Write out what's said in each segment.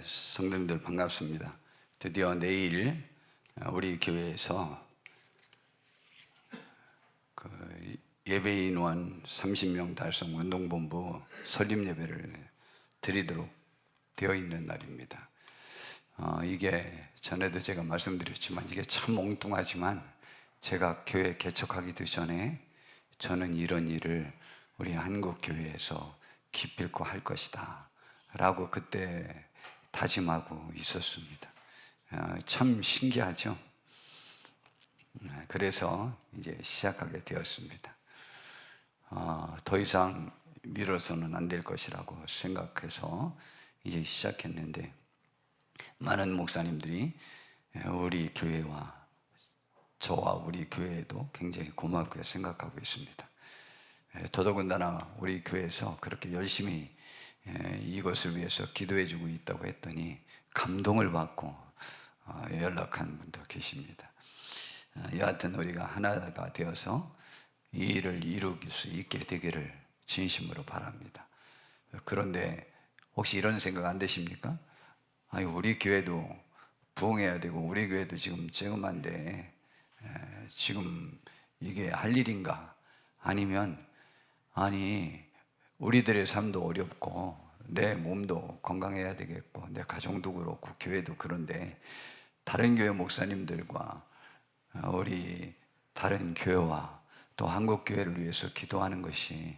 성도님들 반갑습니다. 드디어 내일 우리 교회에서 예배 인원 30명 달성 운동본부 설립 예배를 드리도록 되어 있는 날입니다. 이게 전에도 제가 말씀드렸지만 이게 참 엉뚱하지만 제가 교회 개척하기도 전에 저는 이런 일을 우리 한국교회에서 기필코 할 것이다 라고 그때 다짐하고 있었습니다. 참 신기하죠? 그래서 이제 시작하게 되었습니다. 더 이상 미뤄서는 안 될 것이라고 생각해서 이제 시작했는데 많은 목사님들이 우리 교회와 저와 우리 교회에도 굉장히 고맙게 생각하고 있습니다. 더더군다나 우리 교회에서 그렇게 열심히 이것을 위해서 기도해주고 있다고 했더니 감동을 받고 연락한 분도 계십니다. 여하튼 우리가 하나가 되어서 이 일을 이루길 수 있게 되기를 진심으로 바랍니다. 그런데 혹시 이런 생각 안 되십니까? 우리 교회도 부흥해야 되고 우리 교회도 지금 쬐금한데 지금 이게 할 일인가? 아니면 우리들의 삶도 어렵고 내 몸도 건강해야 되겠고 내 가정도 그렇고 교회도 그런데 다른 교회 목사님들과 우리 다른 교회와 또 한국 교회를 위해서 기도하는 것이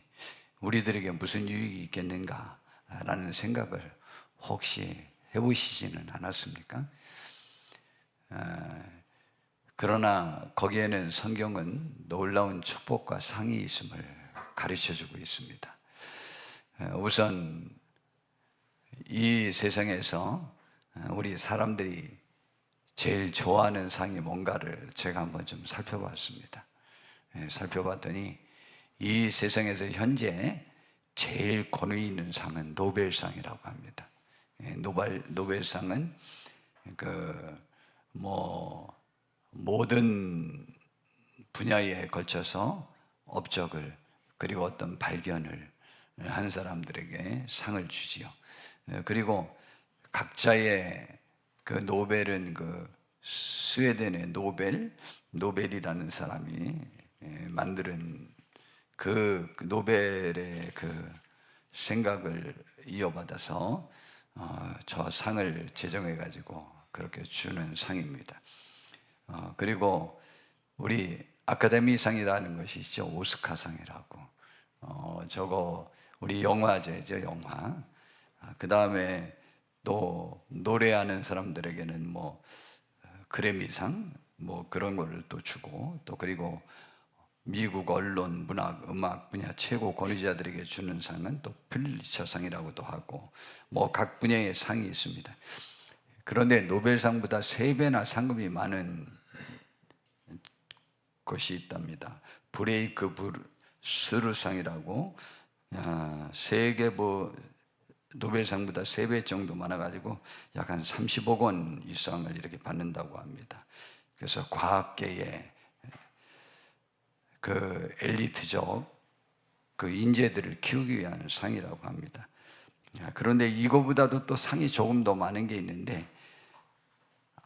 우리들에게 무슨 유익이 있겠는가 라는 생각을 혹시 해보시지는 않았습니까? 그러나 거기에는 성경은 놀라운 축복과 상이 있음을 가르쳐주고 있습니다. 우선 이 세상에서 우리 사람들이 제일 좋아하는 상이 뭔가를 제가 한번 좀 살펴봤습니다. 살펴봤더니 이 세상에서 현재 제일 권위 있는 상은 노벨상이라고 합니다. 노벨상은 모든 분야에 걸쳐서 업적을 그리고 어떤 발견을 한 사람들에게 상을 주지요. 그리고 각자의 그 노벨은 스웨덴의 노벨이라는 사람이 만드는 그 노벨의 그 생각을 이어받아서 저 상을 제정해 가지고 그렇게 주는 상입니다. 그리고 우리 아카데미상이라는 것이 있죠. 오스카상이라고. 저거 우리 영화제죠, 영화. 그 다음에 또 노래하는 사람들에게는 그래미상 그런 거를 또 주고 또 그리고 미국 언론, 문학, 음악 분야 최고 권위자들에게 주는 상은 또 퓰리처상이라고도 하고 각 분야의 상이 있습니다. 그런데 노벨상보다 3배나 상금이 많은 것이 있답니다. 브레이크 스루상이라고 세계 노벨상보다 3배 정도 많아가지고 약 한 30억 원 이상을 이렇게 받는다고 합니다. 그래서 과학계의 그 엘리트적 그 인재들을 키우기 위한 상이라고 합니다. 그런데 이거보다도 또 상이 조금 더 많은 게 있는데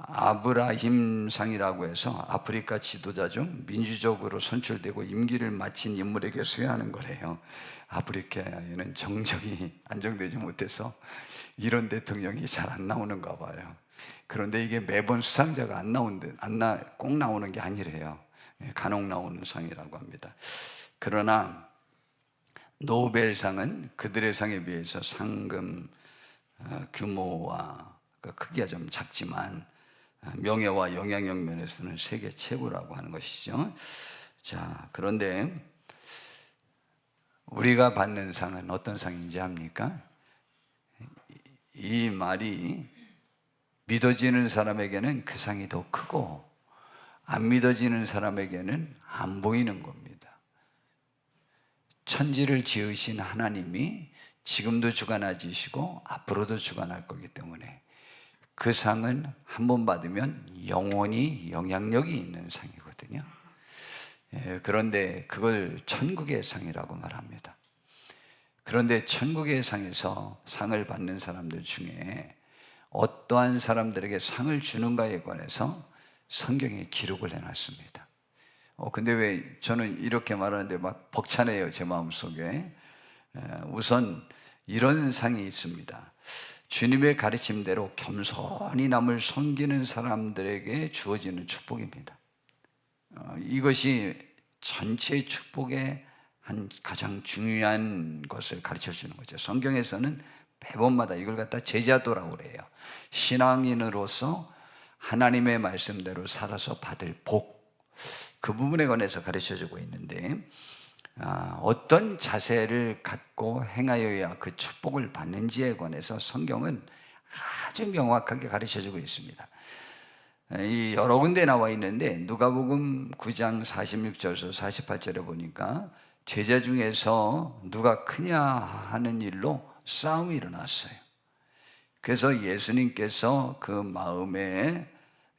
아브라힘 상이라고 해서 아프리카 지도자 중 민주적으로 선출되고 임기를 마친 인물에게 수여하는 거래요. 아프리카에는 정적이 안정되지 못해서 이런 대통령이 잘 안 나오는가 봐요. 그런데 이게 매번 수상자가 꼭 나오는 게 아니래요. 간혹 나오는 상이라고 합니다. 그러나 노벨상은 그들의 상에 비해서 상금 규모와 그 크기가 좀 작지만 명예와 영향력 면에서는 세계 최고라고 하는 것이죠. 자, 그런데 우리가 받는 상은 어떤 상인지 압니까? 이 말이 믿어지는 사람에게는 그 상이 더 크고 안 믿어지는 사람에게는 안 보이는 겁니다. 천지를 지으신 하나님이 지금도 주관하시고 앞으로도 주관할 거기 때문에 그 상은 한 번 받으면 영원히 영향력이 있는 상이거든요. 그런데 그걸 천국의 상이라고 말합니다. 그런데 천국의 상에서 상을 받는 사람들 중에 어떠한 사람들에게 상을 주는가에 관해서 성경에 기록을 해놨습니다. 근데 왜 저는 이렇게 말하는데 막 벅차네요, 제 마음속에. 우선 이런 상이 있습니다. 주님의 가르침대로 겸손히 남을 섬기는 사람들에게 주어지는 축복입니다. 이것이 전체 축복의 한 가장 중요한 것을 가르쳐 주는 거죠. 성경에서는 매번마다 이걸 갖다 제자도라고 그래요. 신앙인으로서 하나님의 말씀대로 살아서 받을 복, 그 부분에 관해서 가르쳐 주고 있는데, 어떤 자세를 갖고 행하여야 그 축복을 받는지에 관해서 성경은 아주 명확하게 가르쳐 주고 있습니다. 이 여러 군데 나와 있는데 누가복음 9장 46절에서 48절에 보니까 제자 중에서 누가 크냐 하는 일로 싸움이 일어났어요. 그래서 예수님께서 그 마음에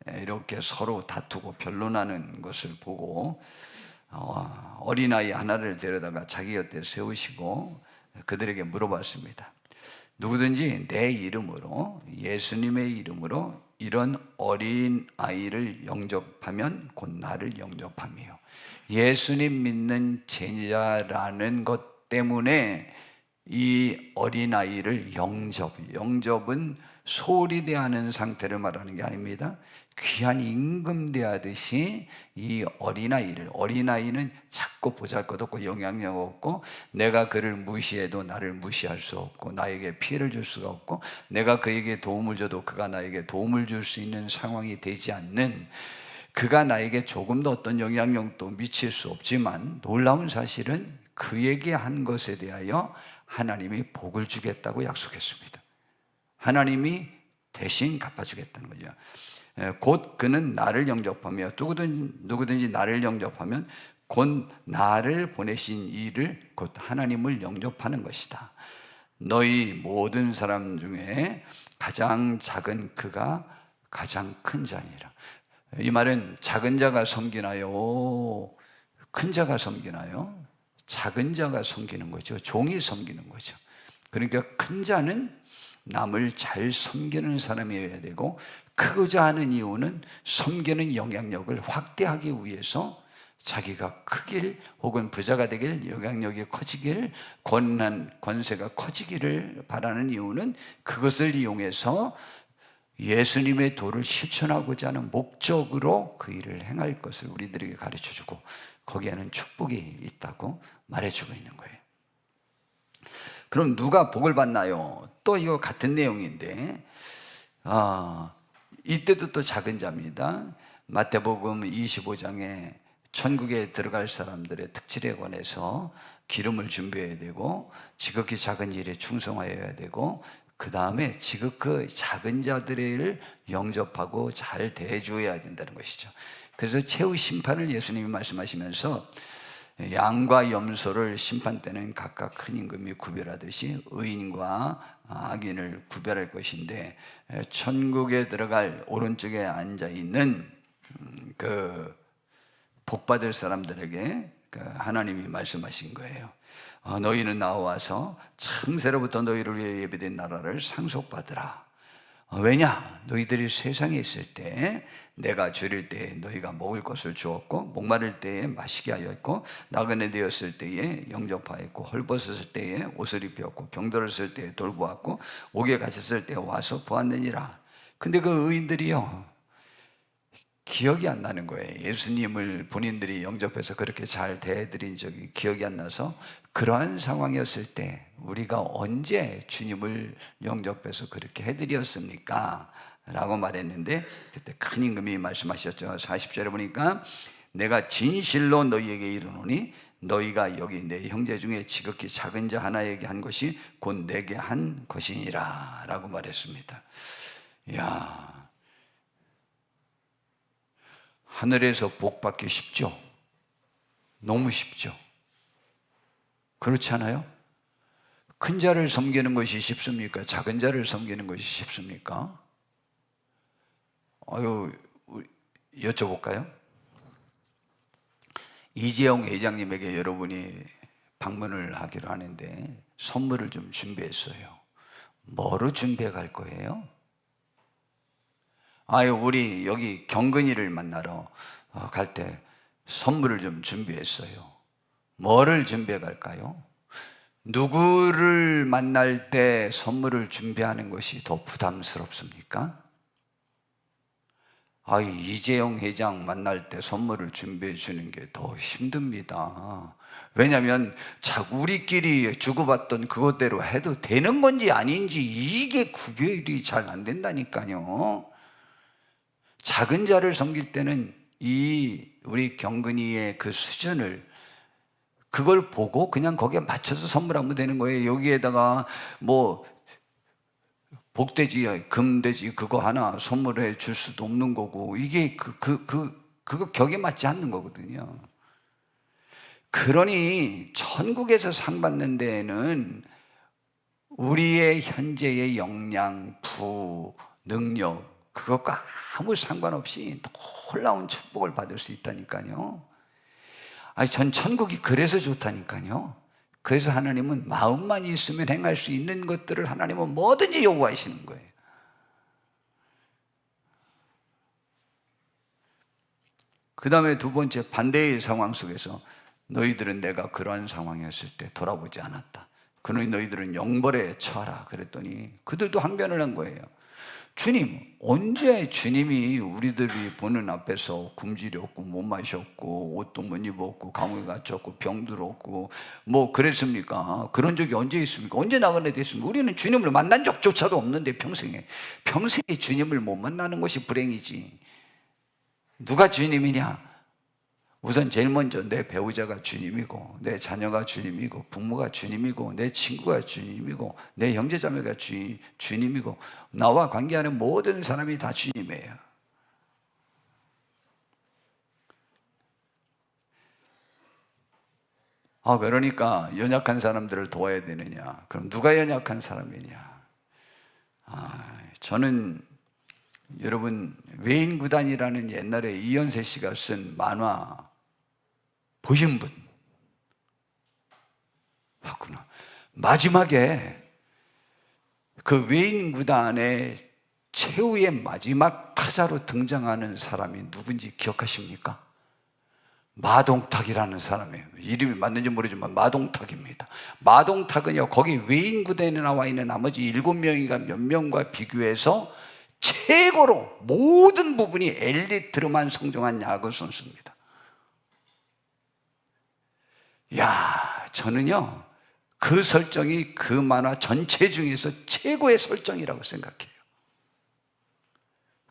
이렇게 서로 다투고 변론하는 것을 보고 어린아이 하나를 데려다가 자기 곁에 세우시고 그들에게 물어봤습니다. 누구든지 내 이름으로, 예수님의 이름으로 이런 어린아이를 영접하면 곧 나를 영접함이요, 예수님 믿는 제자라는 것 때문에 이 어린아이를 영접은 소홀히 대하는 상태를 말하는 게 아닙니다. 귀한 임금 대하듯이 이 어린아이는 작고 보잘것없고 영향력 없고, 내가 그를 무시해도 나를 무시할 수 없고, 나에게 피해를 줄 수가 없고, 내가 그에게 도움을 줘도 그가 나에게 도움을 줄 수 있는 상황이 되지 않는, 그가 나에게 조금도 어떤 영향력도 미칠 수 없지만 놀라운 사실은 그에게 한 것에 대하여 하나님이 복을 주겠다고 약속했습니다. 하나님이 대신 갚아주겠다는 거죠. 곧 그는 나를 영접하며, 누구든지 나를 영접하면 곧 나를 보내신 이를, 곧 하나님을 영접하는 것이다. 너희 모든 사람 중에 가장 작은 그가 가장 큰 자니라. 이 말은 작은 자가 섬기나요? 큰 자가 섬기나요? 작은 자가 섬기는 거죠. 종이 섬기는 거죠. 그러니까 큰 자는 남을 잘 섬기는 사람이어야 되고, 크고자 하는 이유는 섬기는 영향력을 확대하기 위해서 자기가 크길, 혹은 부자가 되길, 영향력이 커지길, 권세가 커지기를 바라는 이유는 그것을 이용해서 예수님의 도를 실천하고자 하는 목적으로 그 일을 행할 것을 우리들에게 가르쳐주고, 거기에는 축복이 있다고 말해주고 있는 거예요. 그럼 누가 복을 받나요? 또 이거 같은 내용인데, 이때도 또 작은 자입니다. 마태복음 25장에 천국에 들어갈 사람들의 특질에 관해서 기름을 준비해야 되고, 지극히 작은 일에 충성하여야 되고, 그 다음에 그 작은 자들을 영접하고 잘 대해줘야 된다는 것이죠. 그래서 최후 심판을 예수님이 말씀하시면서 양과 염소를 심판 때는 각각 큰 임금이 구별하듯이 의인과 악인을 구별할 것인데, 천국에 들어갈 오른쪽에 앉아있는 그 복받을 사람들에게 하나님이 말씀하신 거예요. 너희는 나와서 창세로부터 너희를 위해 예비된 나라를 상속받으라. 왜냐? 너희들이 세상에 있을 때 내가 줄일 때에 너희가 먹을 것을 주었고, 목마를 때에 마시게 하였고, 나그네 되었을 때에 영접하였고, 헐벗었을 때에 옷을 입혔고, 병들었을 때에 돌보았고, 옥에 갇혔을 때에 와서 보았느니라. 근데 그 의인들이요, 기억이 안 나는 거예요. 예수님을 본인들이 영접해서 그렇게 잘 대해드린 적이 기억이 안 나서, 그러한 상황이었을 때 우리가 언제 주님을 영접해서 그렇게 해드렸습니까? 라고 말했는데, 그때 큰 임금이 말씀하셨죠. 40절에 보니까 내가 진실로 너희에게 이르노니 너희가 여기 내 형제 중에 지극히 작은 자 하나에게 한 것이 곧 내게 한 것이니라 라고 말했습니다. 이야, 하늘에서 복 받기 쉽죠? 너무 쉽죠? 그렇지 않아요? 큰 자를 섬기는 것이 쉽습니까? 작은 자를 섬기는 것이 쉽습니까? 여쭤볼까요? 이재용 회장님에게 여러분이 방문을 하기로 하는데 선물을 좀 준비했어요. 뭐로 준비해 갈 거예요? 아유, 우리 여기 경근이를 만나러 갈 때 선물을 좀 준비했어요. 뭐를 준비해 갈까요? 누구를 만날 때 선물을 준비하는 것이 더 부담스럽습니까? 이재용 회장 만날 때 선물을 준비해 주는 게 더 힘듭니다. 왜냐하면 우리끼리 주고받던 그것대로 해도 되는 건지 아닌지 이게 구별이 잘 안 된다니까요. 작은 자를 섬길 때는 우리 경근이의 그 수준을, 그걸 보고 그냥 거기에 맞춰서 선물하면 되는 거예요. 여기에다가 뭐 복돼지, 금돼지 그거 하나 선물해 줄 수도 없는 거고, 이게 그거 격에 맞지 않는 거거든요. 그러니 천국에서 상 받는 데에는 우리의 현재의 역량, 부, 능력, 그것과 아무 상관없이 놀라운 축복을 받을 수 있다니까요. 전 천국이 그래서 좋다니까요. 그래서 하나님은 마음만 있으면 행할 수 있는 것들을 하나님은 뭐든지 요구하시는 거예요. 그 다음에 두 번째, 반대의 상황 속에서 너희들은 내가 그러한 상황이었을 때 돌아보지 않았다. 그러니 너희들은 영벌에 처하라. 그랬더니 그들도 항변을 한 거예요. 주님, 언제 주님이 우리들이 보는 앞에서 굶주렸고 못 마셨고 옷도 못 입었고 감옥에 갇혔고 병들었고 뭐 그랬습니까? 그런 적이 언제 있습니까? 언제 나그네 됐습니까? 우리는 주님을 만난 적조차도 없는데 평생에 주님을 못 만나는 것이 불행이지. 누가 주님이냐? 우선 제일 먼저 내 배우자가 주님이고, 내 자녀가 주님이고, 부모가 주님이고, 내 친구가 주님이고, 내 형제자매가 주님이고, 나와 관계하는 모든 사람이 다 주님이에요. 그러니까 연약한 사람들을 도와야 되느냐? 그럼 누가 연약한 사람이냐? 저는 여러분, 외인구단이라는 옛날에 이현세 씨가 쓴 만화 보신 분 봤구나. 마지막에 그 외인구단의 최후의 마지막 타자로 등장하는 사람이 누군지 기억하십니까? 마동탁이라는 사람이에요. 이름이 맞는지 모르지만 마동탁입니다. 마동탁은요, 거기 외인구단에 나와 있는 나머지 7명인가 몇 명과 비교해서 최고로 모든 부분이 엘리트로만 성장한 야구 선수입니다. 저는요, 그 설정이 그 만화 전체 중에서 최고의 설정이라고 생각해요.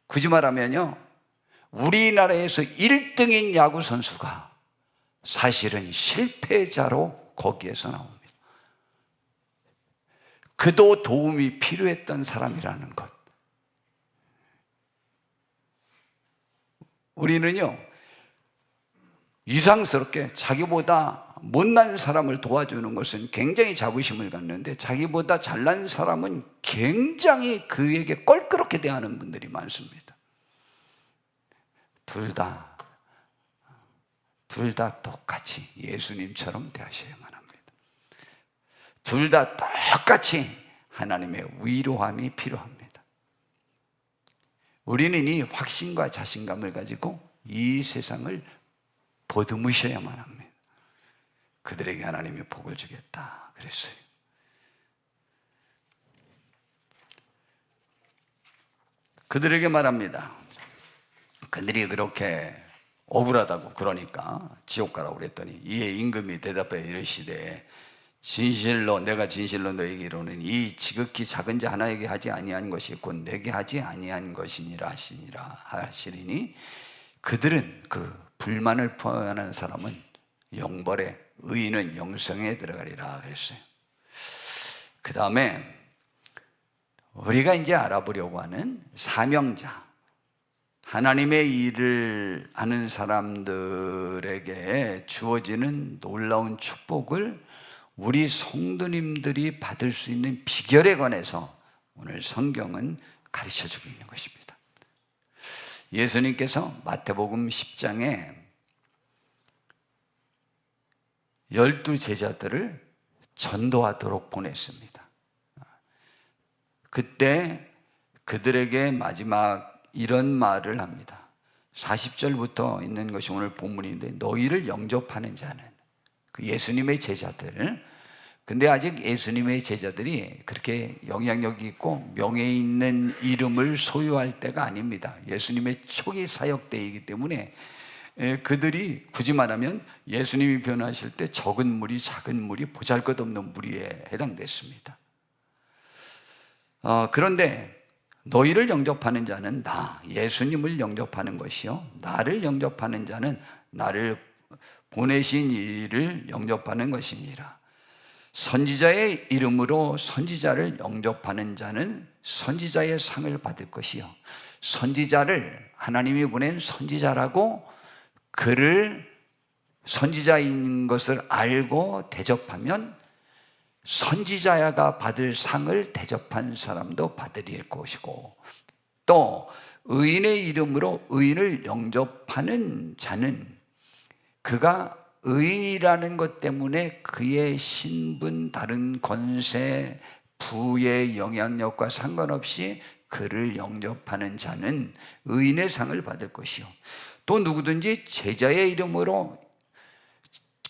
굳이 말하면요, 우리나라에서 1등인 야구 선수가 사실은 실패자로 거기에서 나옵니다. 그도 도움이 필요했던 사람이라는 것. 우리는요, 이상스럽게 자기보다 못난 사람을 도와주는 것은 굉장히 자부심을 갖는데, 자기보다 잘난 사람은 굉장히 그에게 껄끄럽게 대하는 분들이 많습니다. 둘 다 똑같이 예수님처럼 대하셔야만 합니다. 둘 다 똑같이 하나님의 위로함이 필요합니다. 우리는 이 확신과 자신감을 가지고 이 세상을 보듬으셔야만 합니다. 그들에게 하나님이 복을 주겠다 그랬어요. 그들에게 말합니다. 그들이 그렇게 억울하다고 그러니까 지옥 가라고 그랬더니, 이에 임금이 대답해 이르시되, 내가 진실로 너에게 이르노니 이 지극히 작은 자 하나에게 하지 아니한 것이 곧 내게 하지 아니한 것이니라 하시리니, 그들은 그 불만을 표현하는 사람은 영벌에, 의인은 영생에 들어가리라 그랬어요. 그 다음에 우리가 이제 알아보려고 하는 사명자, 하나님의 일을 하는 사람들에게 주어지는 놀라운 축복을 우리 성도님들이 받을 수 있는 비결에 관해서 오늘 성경은 가르쳐주고 있는 것입니다. 예수님께서 마태복음 10장에 12 제자들을 전도하도록 보냈습니다. 그때 그들에게 마지막 이런 말을 합니다. 40절부터 있는 것이 오늘 본문인데, 너희를 영접하는 자는, 그 예수님의 제자들, 근데 아직 예수님의 제자들이 그렇게 영향력이 있고 명예 있는 이름을 소유할 때가 아닙니다. 예수님의 초기 사역 때이기 때문에 그들이 굳이 말하면 예수님이 변화하실 때 적은 무리, 작은 무리, 보잘것없는 무리에 해당됐습니다. 그런데 너희를 영접하는 자는 나, 예수님을 영접하는 것이요, 나를 영접하는 자는 나를 보내신 이를 영접하는 것이니라. 선지자의 이름으로 선지자를 영접하는 자는 선지자의 상을 받을 것이요, 선지자를 하나님이 보낸 선지자라고 그를 선지자인 것을 알고 대접하면 선지자가 받을 상을 대접한 사람도 받을 것이고, 또 의인의 이름으로 의인을 영접하는 자는 그가 의인이라는 것 때문에 그의 신분, 다른 권세, 부의 영향력과 상관없이 그를 영접하는 자는 의인의 상을 받을 것이요, 또 누구든지 제자의 이름으로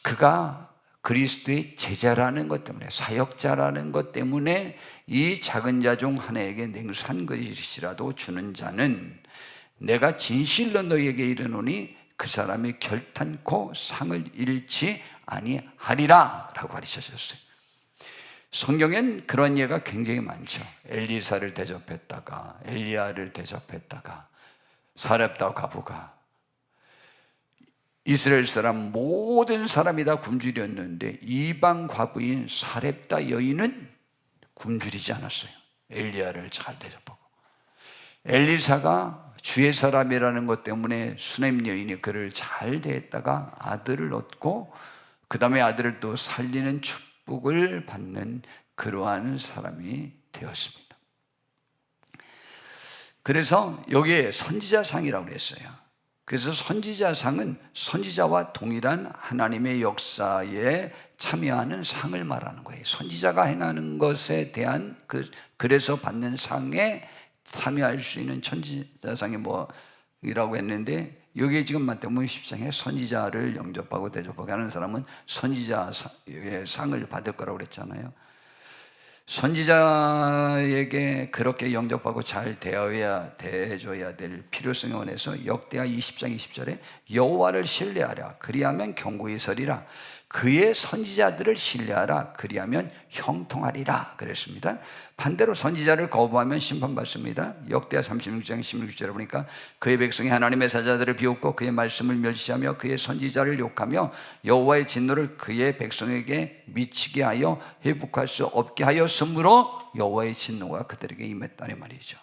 그가 그리스도의 제자라는 것 때문에, 사역자라는 것 때문에 이 작은 자 중 하나에게 냉수한 것이라도 주는 자는 내가 진실로 너희에게 이르노니 그 사람이 결탄코 상을 잃지 아니하리라 라고 가르치셨어요. 성경엔 그런 예가 굉장히 많죠. 엘리사를 대접했다가, 엘리야를 대접했다가, 사렙다 과부가, 이스라엘 사람 모든 사람이 다 굶주렸는데 이방 과부인 사렙다 여인은 굶주리지 않았어요. 엘리야를 잘 대접하고, 엘리사가 주의 사람이라는 것 때문에 수넴 여인이 그를 잘 대했다가 아들을 얻고 그 다음에 아들을 또 살리는 축복을 받는 그러한 사람이 되었습니다. 그래서 여기에 선지자상이라고 했어요. 그래서 선지자상은 선지자와 동일한 하나님의 역사에 참여하는 상을 말하는 거예요. 선지자가 행하는 것에 대한 그래서 받는 상에 참여할 수 있는 천지자상이 뭐이라고 했는데, 여기에 지금 마태복음 10장에 선지자를 영접하고 대접하고 하는 사람은 선지자의 상을 받을 거라고 그랬잖아요. 선지자에게 그렇게 영접하고 잘 대해줘야 될 필요성에 원해서 역대하 20장 20절에 여호와를 신뢰하라 그리하면 견고히 서리라, 그의 선지자들을 신뢰하라 그리하면 형통하리라 그랬습니다. 반대로 선지자를 거부하면 심판받습니다. 역대하 36장 16절에 보니까 그의 백성이 하나님의 사자들을 비웃고 그의 말씀을 멸시하며 그의 선지자를 욕하며 여호와의 진노를 그의 백성에게 미치게 하여 회복할 수 없게 하였으므로 여호와의 진노가 그들에게 임했다는 말이죠.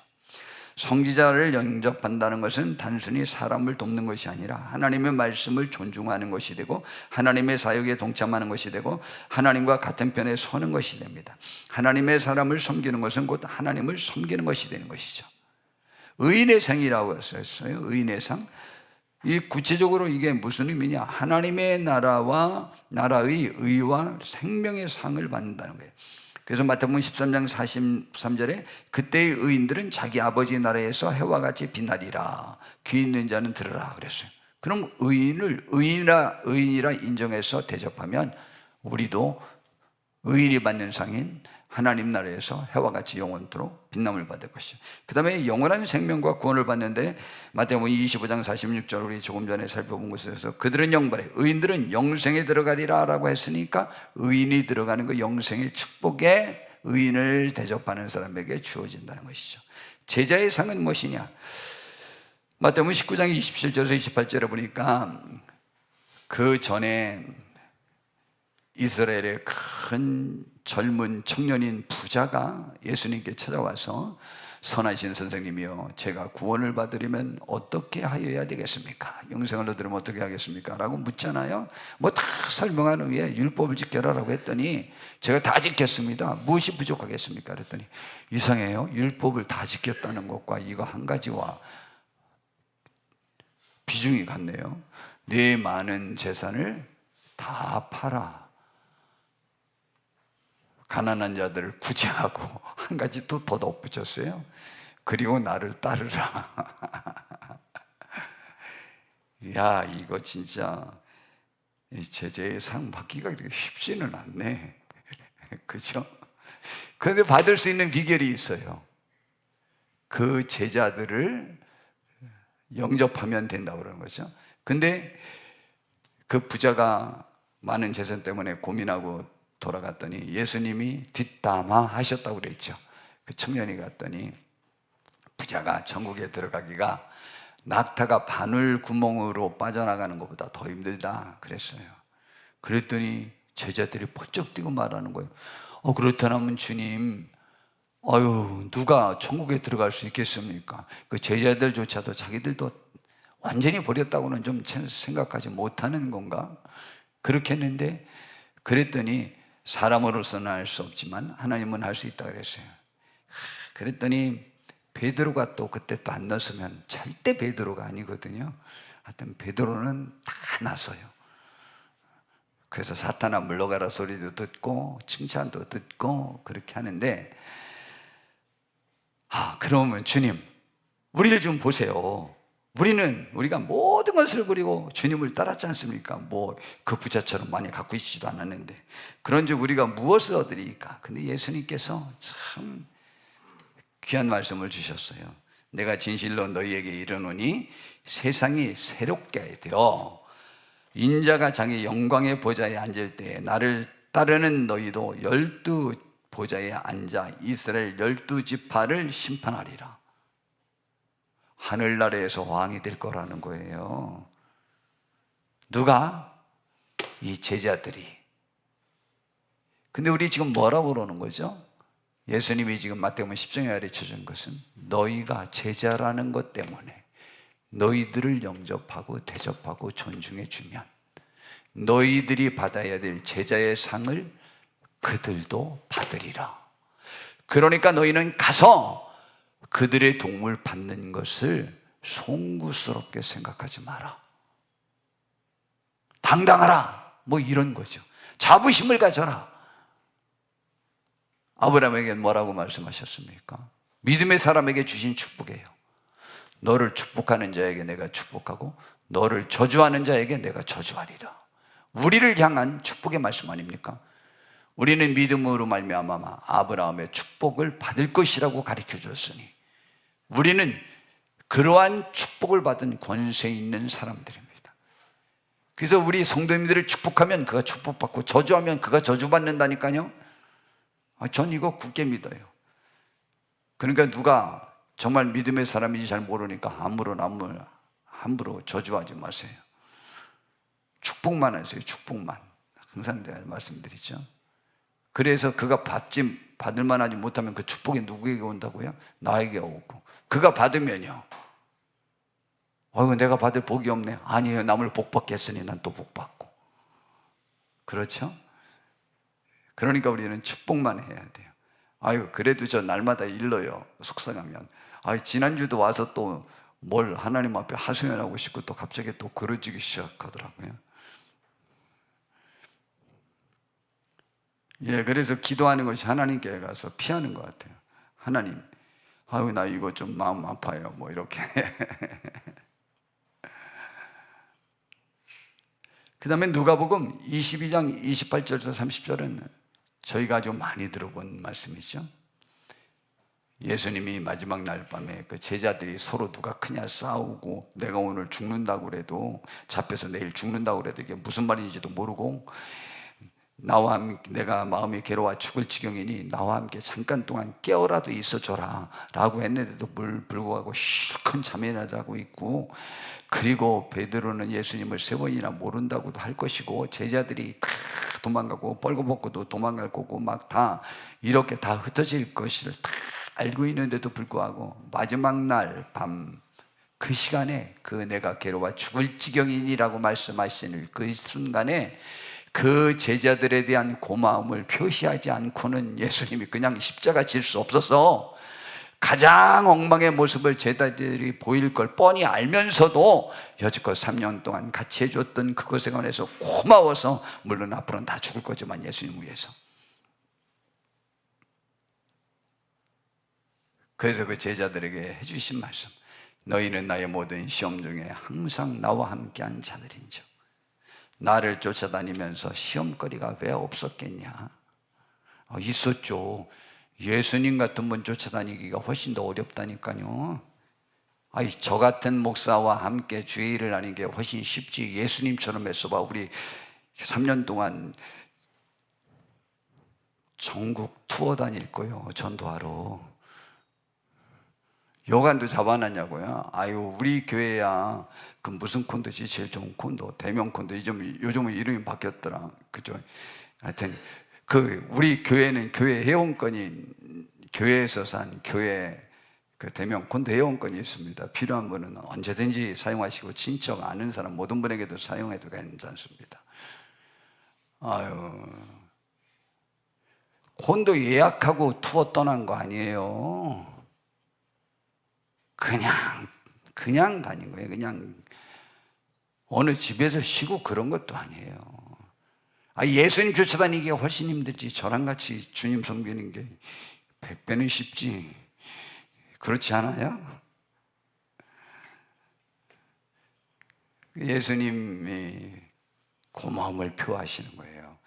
선지자를 영접한다는 것은 단순히 사람을 돕는 것이 아니라 하나님의 말씀을 존중하는 것이 되고, 하나님의 사역에 동참하는 것이 되고, 하나님과 같은 편에 서는 것이 됩니다. 하나님의 사람을 섬기는 것은 곧 하나님을 섬기는 것이 되는 것이죠. 의인의 상이라고 썼어요. 의인의 상. 이 구체적으로 이게 무슨 의미냐? 하나님의 나라와 나라의 의와 생명의 상을 받는다는 거예요. 그래서 마태복음 13장 43절에 그때의 의인들은 자기 아버지 나라에서 해와 같이 빛나리라, 귀 있는 자는 들으라 그랬어요. 그럼 의인을 의인이라 인정해서 대접하면 우리도 의인이 받는 상인 하나님 나라에서 해와 같이 영원토록 빛남을 받을 것이죠. 그 다음에 영원한 생명과 구원을 받는데 마태복음 25장 46절 우리 조금 전에 살펴본 곳에서 그들은 영벌에, 의인들은 영생에 들어가리라 라고 했으니까 의인이 들어가는 그 영생의 축복에 의인을 대접하는 사람에게 주어진다는 것이죠. 제자의 상은 무엇이냐? 마태복음 19장 27절에서 28절에 보니까 그 전에 이스라엘의 큰 젊은 청년인 부자가 예수님께 찾아와서 선하신 선생님이요, 제가 구원을 받으려면 어떻게 하여야 되겠습니까? 영생을 얻으려면 어떻게 하겠습니까? 라고 묻잖아요. 뭐 다 설명한 후에 율법을 지켜라 라고 했더니 제가 다 지켰습니다. 무엇이 부족하겠습니까? 그랬더니 이상해요. 율법을 다 지켰다는 것과 이거 한 가지와 비중이 같네요. 네 많은 재산을 다 팔아 가난한 자들을 구제하고, 한 가지 또 덧붙였어요. 그리고 나를 따르라. 야, 이거 진짜 제자의 상 받기가 그렇게 쉽지는 않네. 그죠? 그런데 받을 수 있는 비결이 있어요. 그 제자들을 영접하면 된다고 그러는 거죠. 근데 그 부자가 많은 재산 때문에 고민하고 돌아갔더니 예수님이 뒷담화 하셨다고 그랬죠. 그 청년이 갔더니 부자가 천국에 들어가기가 낙타가 바늘 구멍으로 빠져나가는 것보다 더 힘들다 그랬어요. 그랬더니 제자들이 번쩍 뛰고 말하는 거예요. 그렇다면 주님, 누가 천국에 들어갈 수 있겠습니까? 그 제자들조차도 자기들도 완전히 버렸다고는 좀 생각하지 못하는 건가? 그렇게 했는데, 그랬더니 사람으로서는 할 수 없지만 하나님은 할 수 있다 그랬어요. 그랬더니 베드로가 또 그때 또 안 넣었으면 절대 베드로가 아니거든요. 하여튼 베드로는 다 나서요. 그래서 사탄아 물러가라 소리도 듣고 칭찬도 듣고 그렇게 하는데, 그러면 주님, 우리를 좀 보세요. 우리가 모든 것을 버리고 주님을 따랐지 않습니까? 그 부자처럼 많이 갖고 있지도 않았는데 그런즉 우리가 무엇을 얻으리까? 근데 예수님께서 참 귀한 말씀을 주셨어요. 내가 진실로 너희에게 이르노니 세상이 새롭게 되어 인자가 자기 영광의 보좌에 앉을 때에 나를 따르는 너희도 12 보좌에 앉아 이스라엘 12지파를 심판하리라. 하늘나라에서 왕이 될 거라는 거예요. 누가? 이 제자들이. 근데 우리 지금 뭐라고 그러는 거죠? 예수님이 지금 마태복음 10장에 가르쳐 준 것은 너희가 제자라는 것 때문에 너희들을 영접하고 대접하고 존중해 주면 너희들이 받아야 될 제자의 상을 그들도 받으리라. 그러니까 너희는 가서 그들의 도움을 받는 것을 송구스럽게 생각하지 마라. 당당하라. 이런 거죠. 자부심을 가져라. 아브라함에게 뭐라고 말씀하셨습니까? 믿음의 사람에게 주신 축복이에요. 너를 축복하는 자에게 내가 축복하고 너를 저주하는 자에게 내가 저주하리라. 우리를 향한 축복의 말씀 아닙니까? 우리는 믿음으로 말미암아 아브라함의 축복을 받을 것이라고 가르쳐 줬으니 우리는 그러한 축복을 받은 권세 있는 사람들입니다. 그래서 우리 성도님들을 축복하면 그가 축복받고 저주하면 그가 저주받는다니까요. 전 이거 굳게 믿어요. 그러니까 누가 정말 믿음의 사람인지 잘 모르니까 함부로 저주하지 마세요. 축복만 하세요. 축복만. 항상 내가 말씀드리죠. 그래서 그가 받을 만하지 못하면 그 축복이 누구에게 온다고요? 나에게 오고. 그가 받으면요, 내가 받을 복이 없네. 아니에요. 남을 복 받게 했으니 난 또 복 받고. 그렇죠? 그러니까 우리는 축복만 해야 돼요. 그래도 저 날마다 일러요. 속상하면. 지난주도 와서 또 뭘 하나님 앞에 하소연하고 싶고 또 갑자기 또 그러지기 시작하더라고요. 그래서 기도하는 것이 하나님께 가서 피하는 것 같아요. 하나님, 나 이거 좀 마음 아파요. 이렇게. 그 다음에 누가복음 22장 28절에서 30절은 저희가 아주 많이 들어본 말씀이죠. 예수님이 마지막 날 밤에 그 제자들이 서로 누가 크냐 싸우고 내가 오늘 죽는다고 그래도 잡혀서 내일 죽는다고 그래도 이게 무슨 말인지도 모르고 나와 함께 내가 마음이 괴로워 죽을 지경이니 나와 함께 잠깐 동안 깨어라도 있어줘라 라고 했는데도 불구하고 실컷 잠이나 자고 있고, 그리고 베드로는 예수님을 3번이나 모른다고도 할 것이고 제자들이 다 도망가고 뻘거벗고도 도망갈 거고 막 다 이렇게 다 흩어질 것을 다 알고 있는데도 불구하고 마지막 날 밤 그 시간에 그 내가 괴로워 죽을 지경이니라고 말씀하시는 그 순간에 그 제자들에 대한 고마움을 표시하지 않고는 예수님이 그냥 십자가 질 수 없어서 가장 엉망의 모습을 제자들이 보일 걸 뻔히 알면서도 여지껏 3년 동안 같이 해줬던 그것에 관해서 고마워서, 물론 앞으로는 다 죽을 거지만 예수님 위해서 그래서 그 제자들에게 해주신 말씀, 너희는 나의 모든 시험 중에 항상 나와 함께한 자들인즉 나를 쫓아다니면서 시험거리가 왜 없었겠냐? 있었죠. 예수님 같은 분 쫓아다니기가 훨씬 더 어렵다니까요. 저 같은 목사와 함께 주의 일을 하는 게 훨씬 쉽지. 예수님처럼 했어봐. 우리 3년 동안 전국 투어 다닐 거요, 전도하러. 요간도 잡아놨냐고요? 우리 교회야 그 무슨 콘도지? 제일 좋은 콘도, 대명 콘도. 요즘은 이름이 바뀌었더라. 그죠? 하여튼 우리 교회는 교회 회원권이, 교회에서 산 교회 그 대명 콘도 회원권이 있습니다. 필요한 분은 언제든지 사용하시고, 친척 아는 사람 모든 분에게도 사용해도 괜찮습니다. 콘도 예약하고 투어 떠난 거 아니에요. 그냥 다닌 거예요. 그냥 어느 집에서 쉬고 그런 것도 아니에요. 예수님 쫓아다니기가 훨씬 힘들지. 저랑 같이 주님 섬기는 게 100배는 쉽지. 그렇지 않아요? 예수님이 고마움을 표하시는 거예요.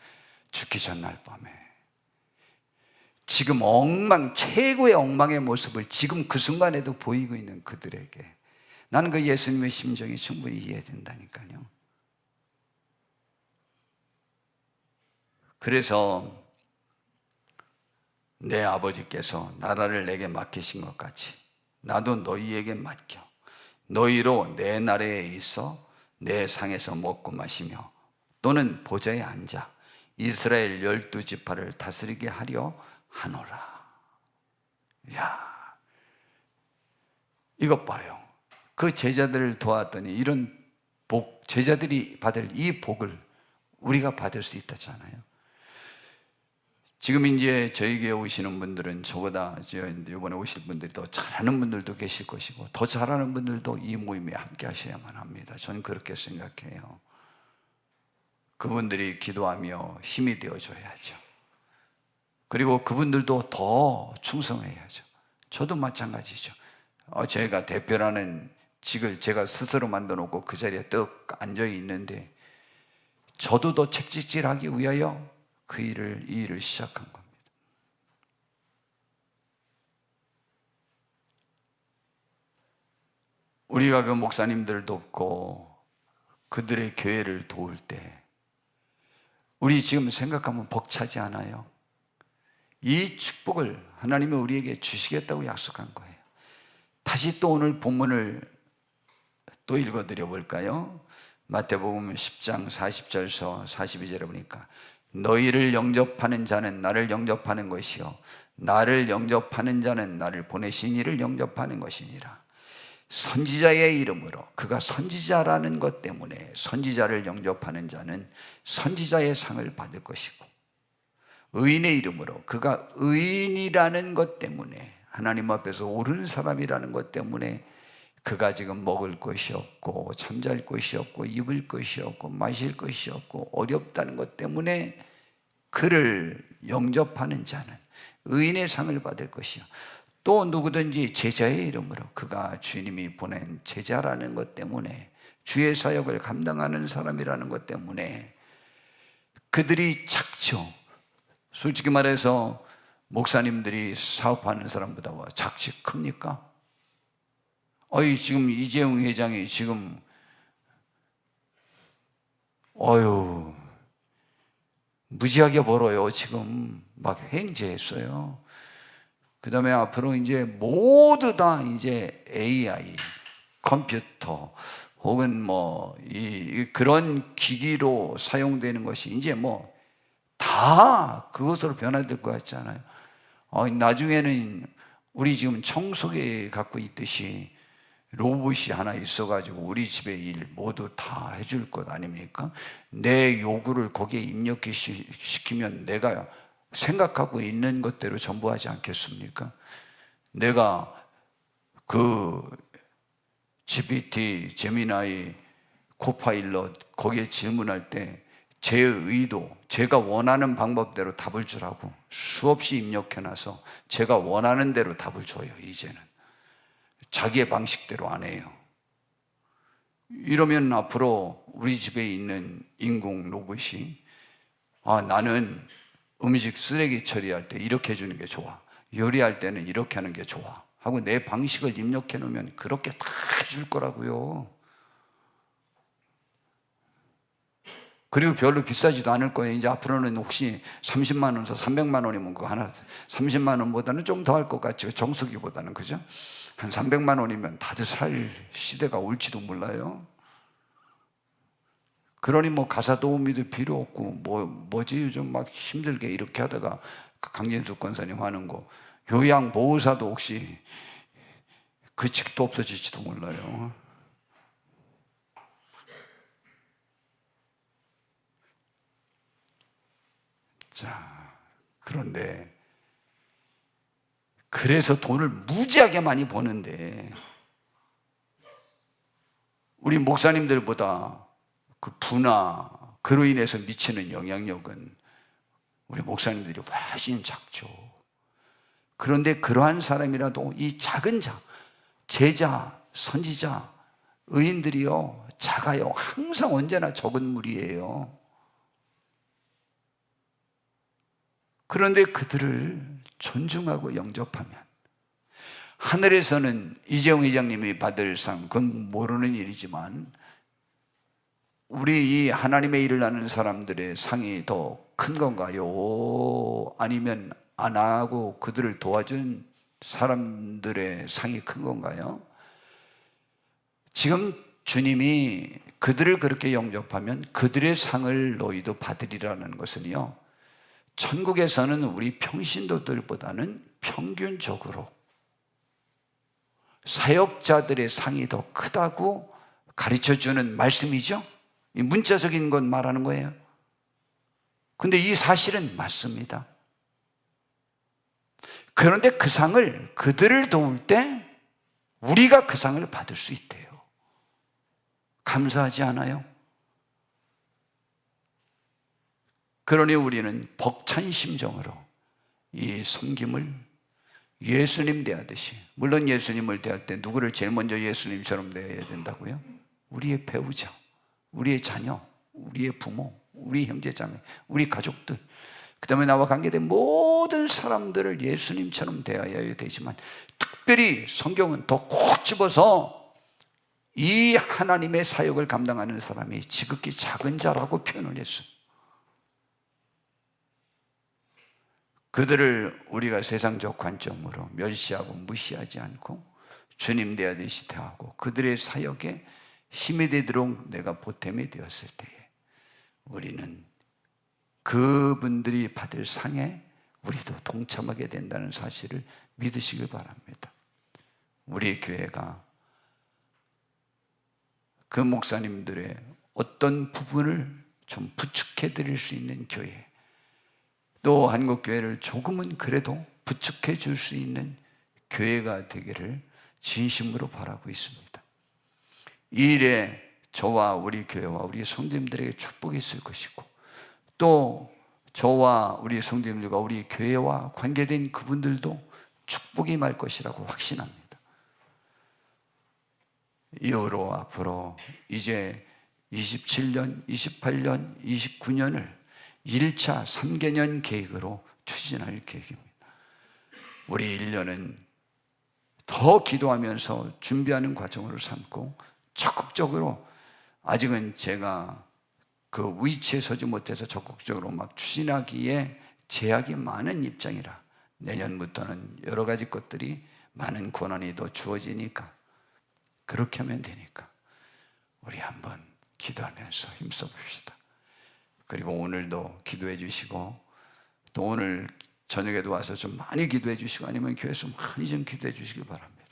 죽기 전날 밤에. 지금 최고의 엉망의 모습을 지금 그 순간에도 보이고 있는 그들에게 나는 그 예수님의 심정이 충분히 이해된다니까요. 그래서 내 아버지께서 나라를 내게 맡기신 것 같이 나도 너희에게 맡겨 너희로 내 나라에 있어 내 상에서 먹고 마시며 또는 보좌에 앉아 이스라엘 12지파를 다스리게 하려 하노라. 이것 봐요. 그 제자들을 도왔더니 이런 복, 제자들이 받을 이 복을 우리가 받을 수 있다잖아요. 지금 이제 저희 교회 오시는 분들은 저보다 이번에 오실 분들이 더 잘하는 분들도 계실 것이고, 더 잘하는 분들도 이 모임에 함께 하셔야만 합니다. 저는 그렇게 생각해요. 그분들이 기도하며 힘이 되어줘야죠. 그리고 그분들도 더 충성해야죠. 저도 마찬가지죠. 제가 대표라는 직을 제가 스스로 만들어 놓고 그 자리에 떡 앉아 있는데, 저도 더 책찍질하기 위하여 이 일을 시작한 겁니다. 우리가 그 목사님들을 돕고 그들의 교회를 도울 때 우리 지금 생각하면 벅차지 않아요? 이 축복을 하나님이 우리에게 주시겠다고 약속한 거예요. 다시 또 오늘 본문을 또 읽어드려 볼까요? 마태복음 10장 40절서 42절에 보니까 너희를 영접하는 자는 나를 영접하는 것이요 나를 영접하는 자는 나를 보내신 이를 영접하는 것이니라. 선지자의 이름으로, 그가 선지자라는 것 때문에 선지자를 영접하는 자는 선지자의 상을 받을 것이고, 의인의 이름으로, 그가 의인이라는 것 때문에, 하나님 앞에서 옳은 사람이라는 것 때문에 그가 지금 먹을 것이 없고 잠잘 것이 없고 입을 것이 없고 마실 것이 없고 어렵다는 것 때문에 그를 영접하는 자는 의인의 상을 받을 것이요 또 누구든지 제자의 이름으로, 그가 주님이 보낸 제자라는 것 때문에, 주의 사역을 감당하는 사람이라는 것 때문에 그들이 작죠. 솔직히 말해서 목사님들이 사업하는 사람보다 작지 큽니까? 지금 이재용 회장이 지금 무지하게 벌어요. 지금 막 횡재했어요. 그 다음에 앞으로 이제 모두 다 이제 AI, 컴퓨터 혹은 그런 기기로 사용되는 것이 이제 다 그것으로 변화될 것 같잖아요. 나중에는 우리 지금 청소기 갖고 있듯이 로봇이 하나 있어가지고 우리 집의 일 모두 다 해줄 것 아닙니까? 내 요구를 거기에 입력시키면 내가 생각하고 있는 것대로 전부 하지 않겠습니까? 내가 그 GPT, 제미나이, 코파일럿 거기에 질문할 때 제 의도, 제가 원하는 방법대로 답을 주라고 수없이 입력해놔서 제가 원하는 대로 답을 줘요. 이제는 자기의 방식대로 안 해요. 이러면 앞으로 우리 집에 있는 인공 로봇이 나는 음식 쓰레기 처리할 때 이렇게 해주는 게 좋아, 요리할 때는 이렇게 하는 게 좋아 하고 내 방식을 입력해 놓으면 그렇게 다 해줄 거라고요. 그리고 별로 비싸지도 않을 거예요. 이제 앞으로는 혹시 30만 원에서 300만 원이면 그거 하나, 30만 원보다는 좀 더 할 것 같죠. 정수기보다는. 그죠? 한 300만 원이면 다들 살 시대가 올지도 몰라요. 그러니 뭐 가사 도우미도 필요 없고 뭐지 요즘 막 힘들게 이렇게 하다가 그 강진수 권사님 하는 거 요양보호사도 혹시 그 직도 없어질지도 몰라요. 자, 그런데 그래서 돈을 무지하게 많이 버는데 우리 목사님들보다 그 부나 그로 인해서 미치는 영향력은 우리 목사님들이 훨씬 작죠. 그런데 그러한 사람이라도 이 작은 자, 제자, 선지자, 의인들이요 작아요. 항상 언제나 적은 무리예요. 그런데 그들을 존중하고 영접하면 하늘에서는 이재용 회장님이 받을 상, 그건 모르는 일이지만 우리 이 하나님의 일을 하는 사람들의 상이 더 큰 건가요? 아니면 안 하고 그들을 도와준 사람들의 상이 큰 건가요? 지금 주님이 그들을 그렇게 영접하면 그들의 상을 너희도 받으리라는 것은요, 천국에서는 우리 평신도들보다는 평균적으로 사역자들의 상이 더 크다고 가르쳐주는 말씀이죠. 이 문자적인 건 말하는 거예요. 근데 이 사실은 맞습니다. 그런데 그 상을 그들을 도울 때 우리가 그 상을 받을 수 있대요. 감사하지 않아요? 그러니 우리는 벅찬 심정으로 이 섬김을 예수님 대하듯이, 물론 예수님을 대할 때 누구를 제일 먼저 예수님처럼 대해야 된다고요? 우리의 배우자, 우리의 자녀, 우리의 부모, 우리 형제자매, 우리 가족들, 그 다음에 나와 관계된 모든 사람들을 예수님처럼 대해야 되지만 특별히 성경은 더 콕 집어서 이 하나님의 사역을 감당하는 사람이 지극히 작은 자라고 표현을 했어요. 그들을 우리가 세상적 관점으로 멸시하고 무시하지 않고 주님 대하듯이 대하고 그들의 사역에 힘이 되도록 내가 보탬이 되었을 때에 우리는 그분들이 받을 상에 우리도 동참하게 된다는 사실을 믿으시길 바랍니다. 우리 교회가 그 목사님들의 어떤 부분을 좀 부축해 드릴 수 있는 교회, 또 한국교회를 조금은 그래도 부축해 줄 수 있는 교회가 되기를 진심으로 바라고 있습니다. 이 일에 저와 우리 교회와 우리 성도님들에게 축복이 있을 것이고, 또 저와 우리 성도님들과 우리 교회와 관계된 그분들도 축복이 임할 것이라고 확신합니다. 이후로 앞으로 이제 27년, 28년, 29년을 1차 3개년 계획으로 추진할 계획입니다. 우리 1년은 더 기도하면서 준비하는 과정으로 삼고 적극적으로, 아직은 제가 그 위치에 서지 못해서 적극적으로 막 추진하기에 제약이 많은 입장이라 내년부터는 여러 가지 것들이 많은 권한이 더 주어지니까 그렇게 하면 되니까 우리 한번 기도하면서 힘써 봅시다. 그리고 오늘도 기도해 주시고, 또 오늘 저녁에도 와서 좀 많이 기도해 주시고, 아니면 교회에서 많이 좀 기도해 주시기 바랍니다.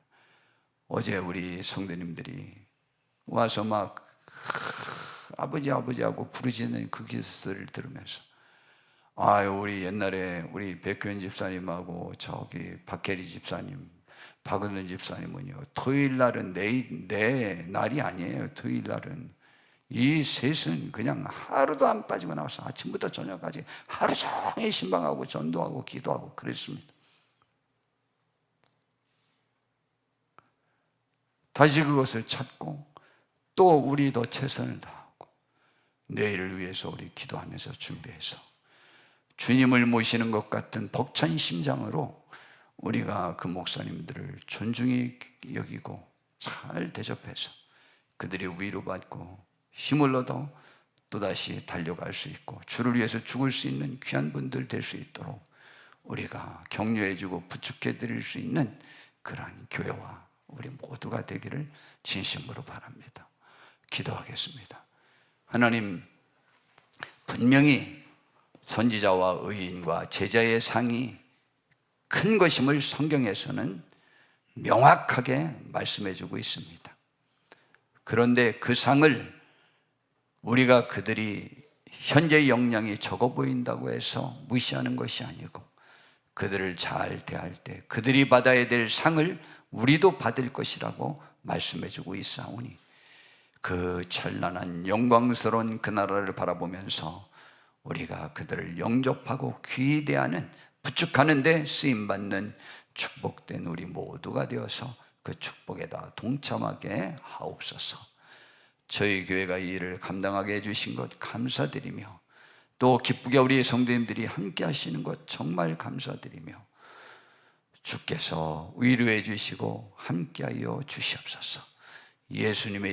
어제 우리 성도님들이 와서 막 아버지 아버지 하고 부르짖는 그 기도를 들으면서, 우리 옛날에 우리 백효연 집사님하고 저기 박혜리 집사님, 박은은 집사님은요, 토요일 날은 내 날이 아니에요. 토요일 날은 이 셋은 그냥 하루도 안 빠지고 나와서 아침부터 저녁까지 하루 종일 신방하고 전도하고 기도하고 그랬습니다. 다시 그것을 찾고 또 우리도 최선을 다하고 내일을 위해서 우리 기도하면서 준비해서 주님을 모시는 것 같은 벅찬 심장으로 우리가 그 목사님들을 존중히 여기고 잘 대접해서 그들이 위로받고 힘을 얻어 또다시 달려갈 수 있고 주를 위해서 죽을 수 있는 귀한 분들 될 수 있도록 우리가 격려해주고 부축해 드릴 수 있는 그러한 교회와 우리 모두가 되기를 진심으로 바랍니다. 기도하겠습니다. 하나님, 분명히 선지자와 의인과 제자의 상이 큰 것임을 성경에서는 명확하게 말씀해 주고 있습니다. 그런데 그 상을 우리가 그들이 현재 역량이 적어 보인다고 해서 무시하는 것이 아니고 그들을 잘 대할 때 그들이 받아야 될 상을 우리도 받을 것이라고 말씀해 주고 있사오니 그 찬란한 영광스러운 그 나라를 바라보면서 우리가 그들을 영접하고 귀히 대하는 부축하는 데 쓰임받는 축복된 우리 모두가 되어서 그 축복에다 동참하게 하옵소서. 저희 교회가 이 일을 감당하게 해주신 것 감사드리며 또 기쁘게 우리 성도님들이 함께 하시는 것 정말 감사드리며 주께서 위로해 주시고 함께하여 주시옵소서. 예수님의